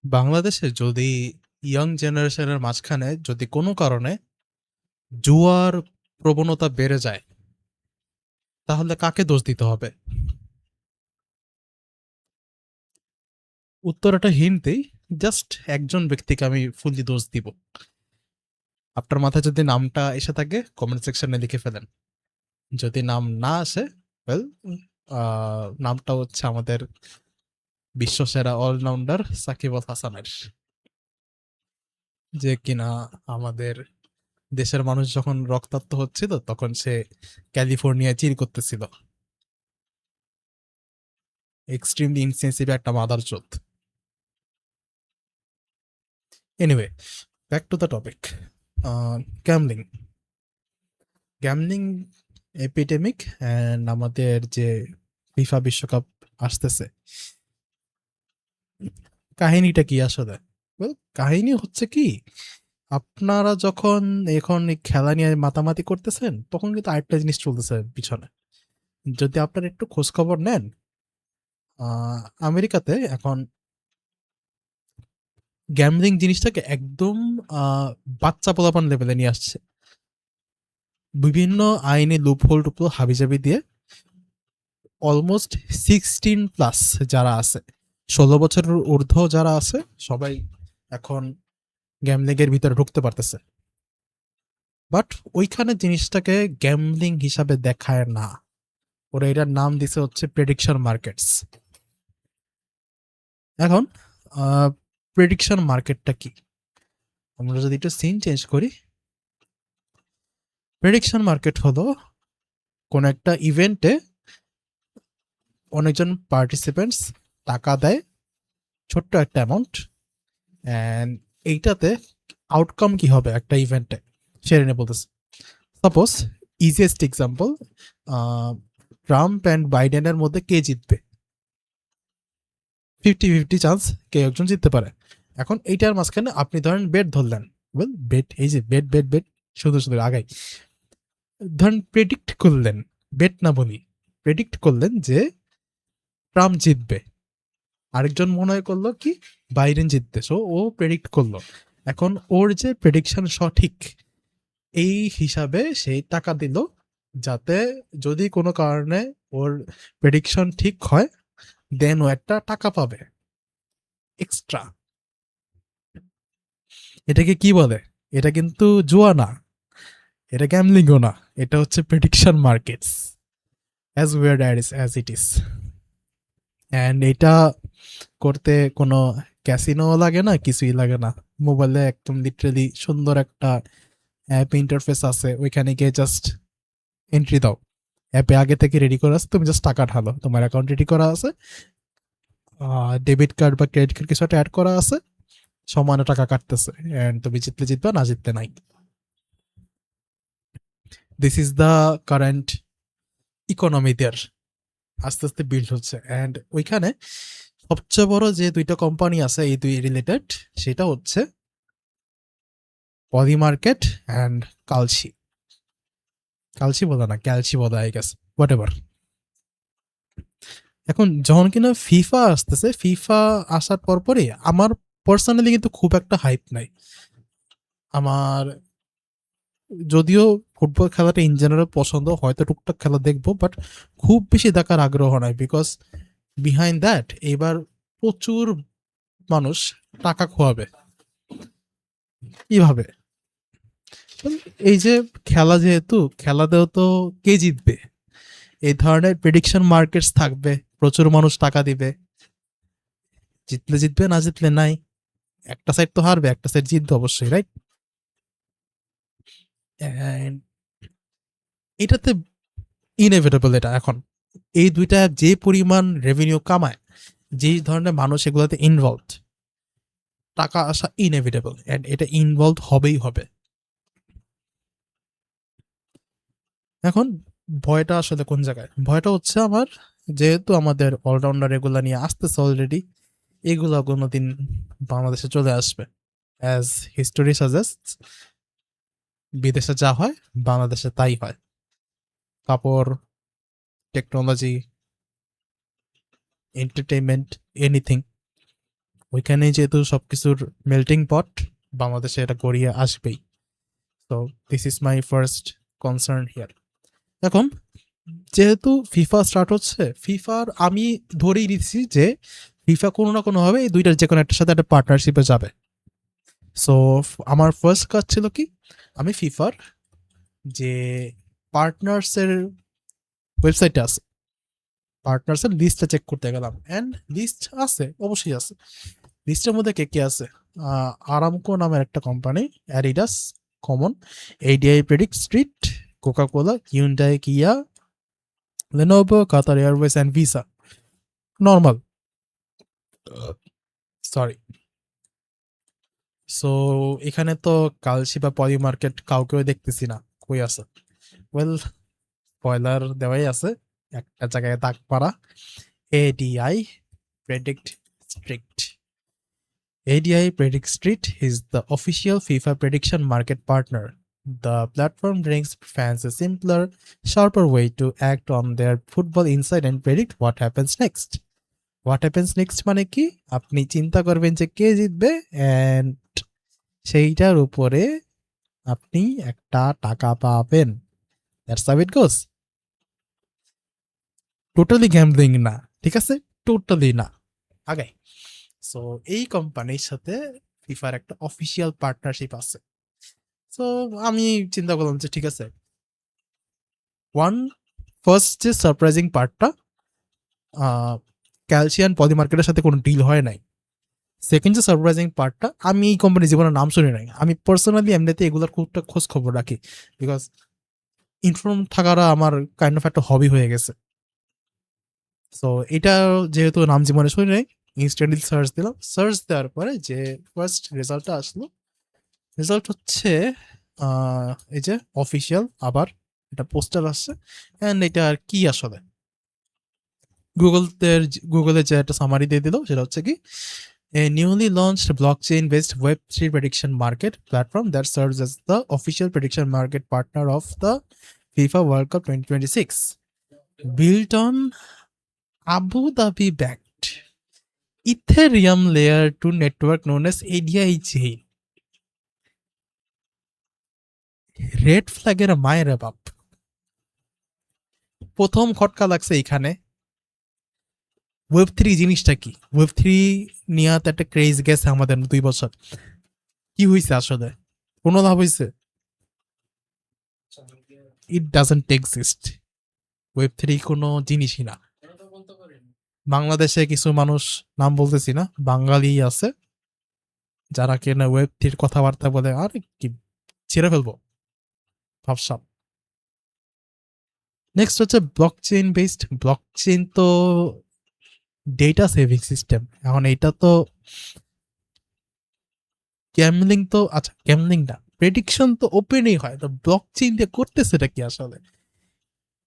বাংলাদেশে যদি ইয়াং জেনারেশনের মাঝখানে যদি কোনো কারণে জুয়ার প্রবণতা বেড়ে যায়, তাহলে কাকে দোষ দিতে হবে? উত্তরটা হিন্ট দেই, জাস্ট একজন ব্যক্তিকে আমি ফুললি দোষ দিব। আপনার মাথায় যদি নামটা এসে থাকে কমেন্ট সেকশনে লিখে ফেলেন। যদি নাম না আসে, ওয়েল, নামটা হচ্ছে আমাদের বিশ্বসেরা অলরাউন্ডার সাকিব আল হাসানের, যে কিনা আমাদের দেশের মানুষ যখন রক্তাক্ত হচ্ছিল তখন সে ক্যালিফোর্নিয়ায় চিল করতেছিল। এক্সট্রিমলি ইনসেন্সিভ একটা মাদারচোদ। Anyway, back to the topic. Gambling gambling epidemic and আমাদের যে ফিফা বিশ্বকাপ আসতেছে, কাহিনীটা কি আসলে? Well, কাহিনী হচ্ছে কি, আপনারা যখন এখন এই খেলা নিয়ে মাতামাতি করতেছেন তখন কিন্তু আরেকটা জিনিস চলতেছে পিছনে। যদি আপনারা একটু খোঁজ খবর নেন, আমেরিকাতে এখন গ্যামলিং জিনিসটাকে একদম বাচ্চা পোলাপান লেভেলে নিয়ে আসছে। বিভিন্ন আইনি লুপহোল টুপহোল হাবিজাবি দিয়ে অলমোস্ট 16+ যারা আছে, 16 বছরের ঊর্ধ্ব যারা আছে, সবাই এখন গ্যামলিং এর ভিতরে ঢুকতে পারতেছে। বাট ওইখানে জিনিসটাকে গ্যামলিং হিসাবে দেখায় না, ওরা এটার নাম দিছে হচ্ছে প্রেডিকশন মার্কেটস। এখন প্রেডিকশন মার্কেটটা কি, আমরা যদি একটু সিন চেঞ্জ করি, প্রেডিকশন মার্কেট হলো কোন একটা ইভেন্টে অনেকজন পার্টিসিপেন্টস টাকা দেয়, ছোট্ট একটা অ্যামাউন্ট, অ্যান্ড এইটাতে আউটকাম কি হবে একটা ইভেন্টে সেটা নিয়ে বলতেছে। Suppose, easiest example, Trump and বাইডেনের মধ্যে কে জিতবে, 50-50 চান্স কে একজন জিততে পারে। এখন এইটার মাঝখানে আপনি ধরেন বেট ধরলেন, ওয়েল বেট, এই যে বেট বেট বেট শুধু শুধু আগাই, ধরেন প্রেডিক্ট করলেন, বেট না বলি, প্রেডিক্ট করলেন যে ট্রাম্প জিতবে, আরেকজন মনে হয় করলো কি বাইডেন জিতবে, সো ও প্রেডিক্ট করলো। এখন ওর যে প্রেডিকশন সঠিক, এই হিসাবে সেই টাকা দিল, যাতে যদি কোনো কারণে ওর প্রেডিকশন ঠিক হয় দেন ও একটা টাকা পাবে এক্সট্রা। এটাকে কি বলে? এটা কিন্তু জুয়া না, এটা গ্যামলিংও না, এটা হচ্ছে prediction markets, as word as it is. And এটা করতে কোনো ক্যাসিনো লাগে না, কিছুই লাগে না। মোবাইলে একদম লিটারেলি সুন্দর একটা অ্যাপ ইন্টারফেস আছে, ওইখানে গিয়ে জাস্ট এন্ট্রি দাও, অ্যাপে আগে থেকে রেডি করা আছে, তুমি জাস্ট টাকা ঢালো, তোমার অ্যাকাউন্ট রেডি করা আছে, ডেবিট কার্ড বা ক্রেডিট কার্ড কিছু একটা অ্যাড করা আছে, সমানে টাকা কাটতেছে, অ্যান্ড তুমি জিতলে জিতবা, না জিতলে নাই। This is the current economy there, আস্তে আস্তে বিল্ড হচ্ছে। অ্যান্ড ওইখানে সবচেয়ে বড় যে দুইটা কোম্পানি আছে এই দুই রিলেটেড, সেটা হচ্ছে পলি মার্কেট অ্যান্ড কালসি। কালসি বলে না, ক্যালসি বলে আই গেস, হোয়াট এভার। এখন যখন কিনা ফিফা আসতেছে, ফিফা আসার পরপরই আমার পার্সোনালি কিন্তু খুব একটা হাইপ নাই। আমার যদিও ফুটবল খেলাটা ইন জেনারেল পছন্দ, হয়তো টুকটাক খেলা দেখবো, বাট খুব বেশি দেখার আগ্রহ নাই, বিকজ বিহাইন্ড দ্যাট এবার প্রচুর মানুষ টাকা খোয়াবে। কিভাবে? এই যে খেলা, যেহেতু খেলাতেও তো কে জিতবে, এই ধরনের প্রেডিকশন মার্কেটস থাকবে, প্রচুর মানুষ টাকা দিবে, জিতলে জিতবে, না জিতলে নাই, একটা সাইড তো হারবে, একটা সাইড জিতবে অবশ্যই, রাইট? এটাতে ইনএভিটেবল এটা। এখন এই দুইটা যে পরিমাণ রেভিনিউ কামায়, যে ধরনের মানুষ এগুলোতে ইনভলভ, টাকা আসা ইনএভিটেবল, এন্ড এটা ইনভলভ হবেই হবে। এখন ভয়টা আসলে কোন জায়গায়? ভয়টা হচ্ছে আমার, যেহেতু আমাদের অলরাউন্ডার এগুলা নিয়ে আসতেছে অলরেডি, এগুলা কোনোদিন বাংলাদেশে চলে আসবে। অ্যাজ হিস্টোরি সাজেস্ট, বিদেশে যা হয় বাংলাদেশে তাই হয়। কাপড়, টেকনোলজি, এন্টারটেইনমেন্ট, এনিথিং, ওইখানে যেহেতু সবকিছুর মেল্টিং পট, বাংলাদেশে এটা গড়িয়ে আসবেই। তো this is my first concern here. এখন যেহেতু ফিফা স্টার্ট হচ্ছে, ফিফার আমি ধরেই দিচ্ছি যে ফিফা কোনো না কোনোভাবে এই দুইটার যে কোনো একটার সাথে একটা পার্টনারশিপে যাবে। সো আমার ফার্স্ট কাজ ছিল কি, আমি ফিফার যে পার্টনার্সের ওয়েবসাইটে আছে, পার্টনার্সের লিস্টটা চেক করতে গেলাম, অ্যান্ড লিস্ট আছে, অবশ্যই আছে। লিস্টের মধ্যে কে কে আছে? আরামকো নামের একটা company, Adidas, common, ADI predict street, Coca Cola, Hyundai, Kia, Lenovo, Qatar Airways and Visa. Normal, sorry. So এখানে তো কালসি বা পলি মার্কেট কাউকেও দেখতেছি না, কই আছে? ওয়েল, স্পয়লার দেওয়াই আছে, একটা জায়গায় দাগ পাড়া, ADI predict street. ADI Predict Street is the official FIFA prediction market partner. The platform brings fans a simpler, sharper way to act on their football insight and predict what happens next. What happens next মানে কি? আপনি চিন্তা করবেন যে কে জিতবে, and সেইটার উপরে আপনি একটা টাকা পাবেন। That's how it goes. Totally gambling না, ঠিক আছে? টোটালি না। আগে সো এই কোম্পানির সাথে ফিফার একটা অফিসিয়াল পার্টনারশিপ আছে। সো আমি চিন্তা করলাম যে ঠিক আছে, ফার্স্ট যে সারপ্রাইজিং পার্টটা, ক্যালসিয়ান পলি মার্কেটের সাথে কোনো ডিল হয় নাই। সেকেন্ড যে সারপ্রাইজিং পার্টটা, আমি এই কোম্পানির জীবনের নাম শুনি নাই। আমি পার্সোনালি এমনিতে এগুলোর খুবটা খোঁজ খবর রাখি, বিকজ ইনফর্ম থাকাটা আমার কাইন্ড অফ একটা হবি হয়ে গেছে। সো এটা যেহেতু নাম জীবনে শুনি নাই, ইনস্ট্যান্টলি সার্চ দিলাম। সার্চ দেওয়ার পরে যে ফার্স্ট রেজাল্টটা আসলো, রেজাল্ট হচ্ছে এই যে অফিসিয়াল, আবার এটা পোস্টার আসছে, অ্যান্ড এটা আর কি আসলে গুগলে যে একটা সামারি দিয়ে দিল, সেটা হচ্ছে কি, a newly launched blockchain-based Web3 prediction market platform that serves as the official prediction market partner of the FIFA World Cup 2026, built on Abu Dhabi-backed Ethereum Layer 2 network known as ADI chain. Red ফ্ল্যাগের মায়ের বাপ। প্রথম খটকা লাগছে এখানে, ওয়েব3 জিনিসটা কি? ওয়েব3 নিয়ে তো একটা ক্রেজ গেছে আমাদের 2 বছর। কি হয়েছে আসলে? কোনো লাভ হয়েছে? It doesn't exist. ওয়েব3 কোনো জিনিসই না। বাংলাদেশে কিছু মানুষ, নাম বলতেছি না, বাঙালি আছে যারা কিনা ওয়েব3 কথাবার্তা বলে, আর কি ছেড়ে ফেলবো ভাবসাব। নেক্সট হচ্ছে ব্লকচেইন বেসড। ব্লকচেইন তো ডেটা সেভিং সিস্টেম। এখন এইটা তো গ্যামলিং, তো আচ্ছা গ্যামলিং না, প্রেডিকশন তো ওপেনই হয়, তো ব্লকচেইন দিয়ে করতেছেটা কি আসলে?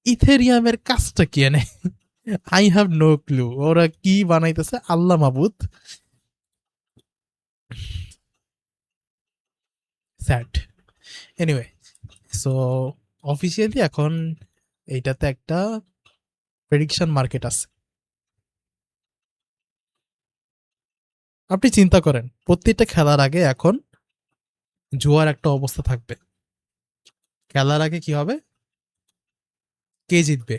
ইথেরিয়ামের কাজটা কি এনে? আই হ্যাভ নো ক্লু ওরা কি বানাইতেছে, আল্লাহ মাবুদ। স্যাড। এনিওয়ে, সো অফিসিয়ালি এখন এইটাতে একটা প্রেডিকশন মার্কেট আছে। আপনি চিন্তা করেন, প্রত্যেকটা খেলার আগে এখন জুয়ার একটা অবস্থা থাকবে। খেলার আগে কি হবে, কে জিতবে,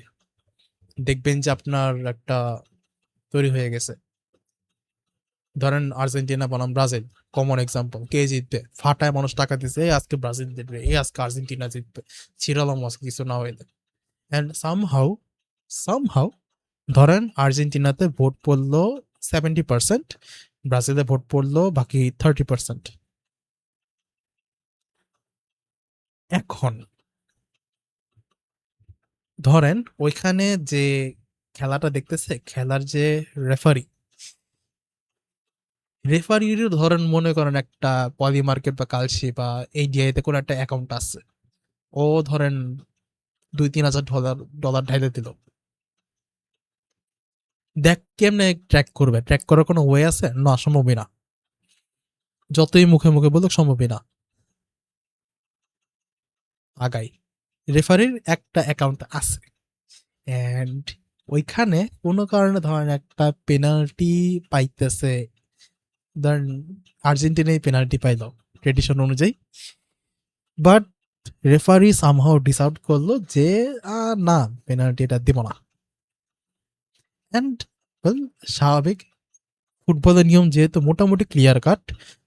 দেখবেন যে আপনার একটা তৈরি হয়ে গেছে। ধরেন আর্জেন্টিনা বনাম ব্রাজিল, কমন এক্সাম্পল, কে জিতবে, ফাটায় মানুষ টাকা দিচ্ছে, এই আজকে ব্রাজিল জিতবে, এই আজকে আর্জেন্টিনা জিতবে, ছিড়ালাম আজকে কিছু না হইলে। অ্যান্ড সামহাউ ধরেন আর্জেন্টিনাতে ভোট পড়লো 70%, ব্রাজিলে ভোট পড়লো বাকি 30%। এখন ধরেন ওইখানে যে খেলাটা দেখতেছে, খেলার যে রেফারি, রেফারিরও ধরেন মনে করেন একটা পলি মার্কেট বা কালসি বা এইডিআইতে কোনো একটা অ্যাকাউন্ট আছে, ও ধরেন 2-3 হাজার ডলার ঢাইলে দিল। দেখ কেমনে ট্র্যাক করবে? ট্র্যাক করার কোনো ওয়ে আছে? না, সম্ভবই না। যতই মুখে মুখে বলুক, সম্ভবই না। আগাই, রেফারির একটা অ্যাকাউন্ট আছে, অ্যান্ড ওইখানে কোনো কারণে ধরেন একটা পেনাল্টি পাইতেছে, দেন আর্জেন্টিনাই পেনাল্টি পাইল ট্রেডিশন অনুযায়ী, বাট রেফারি সামহাও ডিসাউট করলো যে না, পেনাল্টি এটা দিব না। অ্যান্ড স্বাভাবিক, ফুটবলের নিয়ম যেহেতু মোটামুটি ক্লিয়ার কাট,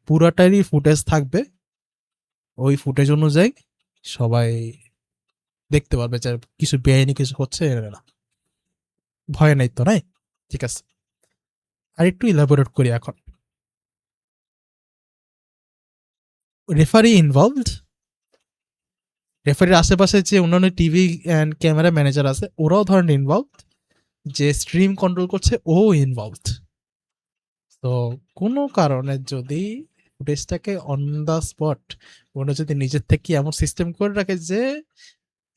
পুরাটারই ফুটেজ থাকবে, ওই ফুটেজ অনুযায়ী সবাই দেখতে পারবে যে কিছু বেআইনি কিছু হচ্ছে না, ভয় নাই তো, নাই? ঠিক আছে, আর একটু ইলাবোরেট করি এখন। রেফারি ইনভলভড, রেফারির আশেপাশে যে অন্যান্য টিভি অ্যান্ড ক্যামেরা ম্যানেজার আছে ওরাও ধরেন ইনভলভড, যে স্ট্রিম কন্ট্রোল করছে ও ইনভলভড। তো কোনো কারণে যদি ফুটেজটাকে অন দ্য স্পট ওরা যদি নিজের থেকে এমন সিস্টেম করে রাখে যে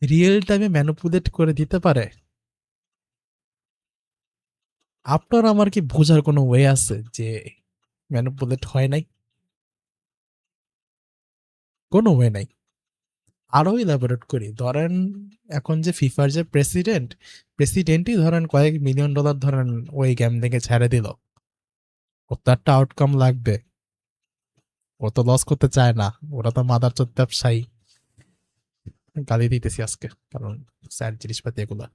রিয়েল টাইমে ম্যানিপুলেট করে দিতে পারে, আপনার আমার কি বোঝার কোনো ওয়ে আছে যে ম্যানিপুলেট হয় নাই? কোনো ওয়ে নাই। আরো ইলাবোরেট করি, ধরেন এখন যে ফিফার যে প্রেসিডেন্টই ধরেন কয়েক মিলিয়ন ডলার ধরেন ওই গেম থেকে ছেড়ে দিল, ওর তো একটা আউটকাম লাগবে, ও তো লস করতে চায় না, ওরা তো মাদার চোদ ব্যবসায়ী। গালি দিতেছি আজকে কারণ স্যাড জিনিসপাতি এগুলা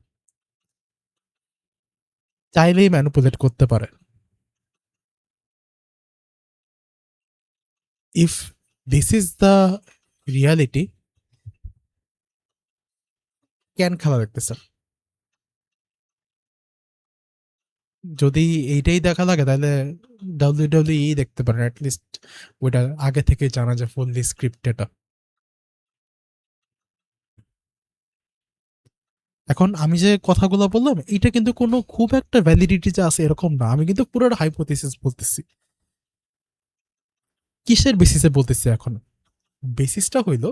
চাইলেই ম্যানিপুলেট করতে পারে। If this is the reality, কেন খেলা দেখতেছেন? যদি এইটাই দেখা লাগে তাহলে ডাব্লিউডাব্লিউই দেখতে পারেন, অ্যাটলিস্ট ওইটা আগে থেকে জানা যায় ফুললি স্ক্রিপ্ট এটা। এখন আমি যে কথাগুলো বললাম এটা কিন্তু কোনো খুব একটা ভ্যালিডিটি যে আছে এরকম না, আমি কিন্তু পুরো হাইপোথিসিস বলতেছি। কিসের বেসিসে বলতেছি এখন? বেসিসটা হইল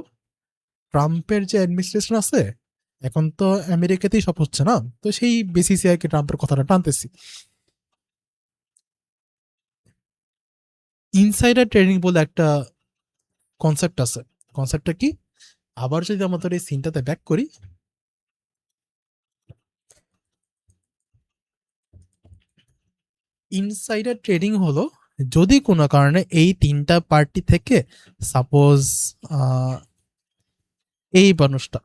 ট্রাম্পের যে অ্যাডমিনিস্ট্রেশন আছে এখন তো আমেরিকাতেই সব হচ্ছে না, তো সেই বেসিসে আর কি ট্রাম্পের কথাটা টানতেছি। ইনসাইডার ট্রেডিং বলে একটা কনসেপ্ট আছে। কনসেপ্টটা কি? আবার যদি আমাদের এই সিনটাতে ব্যাক করি, ইনসাইডার ট্রেডিং হলো যদি কোনো কারণে এই তিনটা পার্টি থেকে সাপোজ এই মানুষটা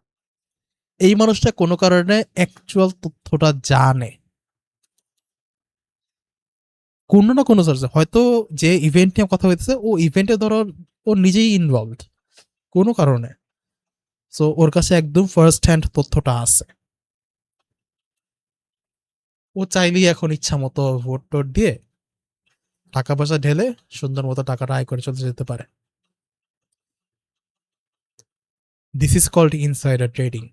এই মানুষটা কোনো কারণে অ্যাকচুয়াল তথ্যটা জানে কোনো না কোনো সোর্সে, হয়তো যে ইভেন্ট নিয়ে কথা হইতেছে ও ইভেন্টে ধরো ও নিজেই ইনভলভড কোনো কারণে, সো ওর কাছে একদম ফার্স্ট হ্যান্ড তথ্যটা আছে, ও চাইলেই এখন ইচ্ছা মতো ভোট টোট দিয়ে টাকা পয়সা ঢেলে সুন্দর মতো টাকাটা আয় করে চলে যেতে পারে। This is called insider trading,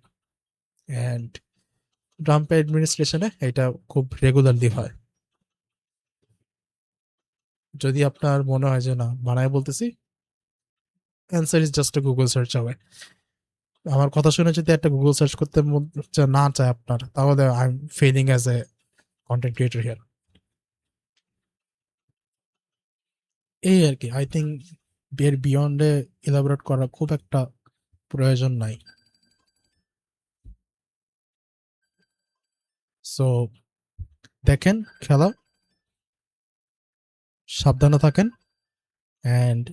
and Trump অ্যাডমিনিস্ট্রেশনে এটা খুব রেগুলারলি হয়। যদি আপনার মনে হয় যে না বানায় বলতেছি, answer is just Google search হবে। আমার কথা শুনে যদি একটা গুগল সার্চ করতে না চায় আপনার, তাহলে I am felling as a content creator here. এই আর কি, আই থিঙ্ক এর বিয়ন্ডে ইলাবোরেট করা খুব একটা প্রয়োজন নাই। সো দেখেন খেলা, সাবধানে থাকেন, অ্যান্ড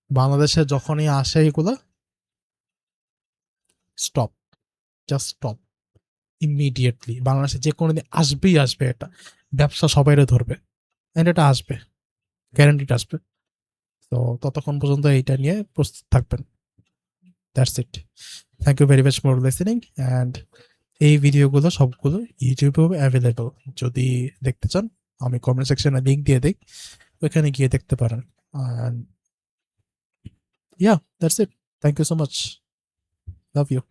বাংলাদেশে যখনই আসে এগুলা স্টপ, জাস্ট স্টপ ইমিডিয়েটলি। বাংলাদেশে যে কোনো দিন আসবেই আসবে, এটা ব্যবসা সবাইরে ধরবে, অ্যান্ড এটা আসবে, গ্যারান্টিড আসবে। তো ততক্ষণ পর্যন্ত এইটা নিয়ে প্রস্তুত থাকবেন। That's it. Thank you very much for listening, and এই ভিডিওগুলো সবগুলো ইউটিউবেও অ্যাভেলেবল, যদি দেখতে চান আমি কমেন্ট সেকশনে লিঙ্ক দিয়ে দিই, ওইখানে গিয়ে দেখতে পারেন। And yeah, that's it. Thank you so much, love you.